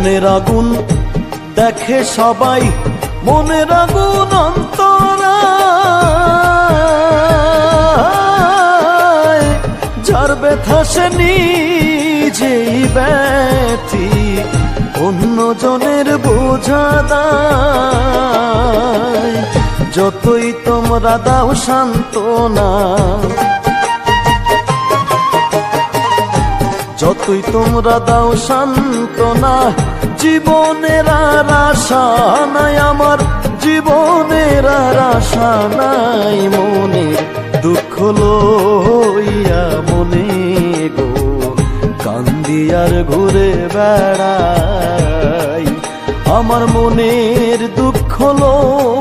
মনের আগুন দেখে সবাই, মনের আগুন অন্তরায়, যার ব্যথা সে নিজেই ব্যথী, অন্য জনের বোঝা দায়। যতই তোমরা দাও সান্ত্বনা, যতই তোমরা দাও সান্ত্বনা, জীবনের আর আশা নাই আমার, জীবনের আর আশা নাই। মনের দুঃখ লইয়া মনে গো কান্দি আর ঘুরে বেড়াই, আমার মনের দুঃখ লইয়া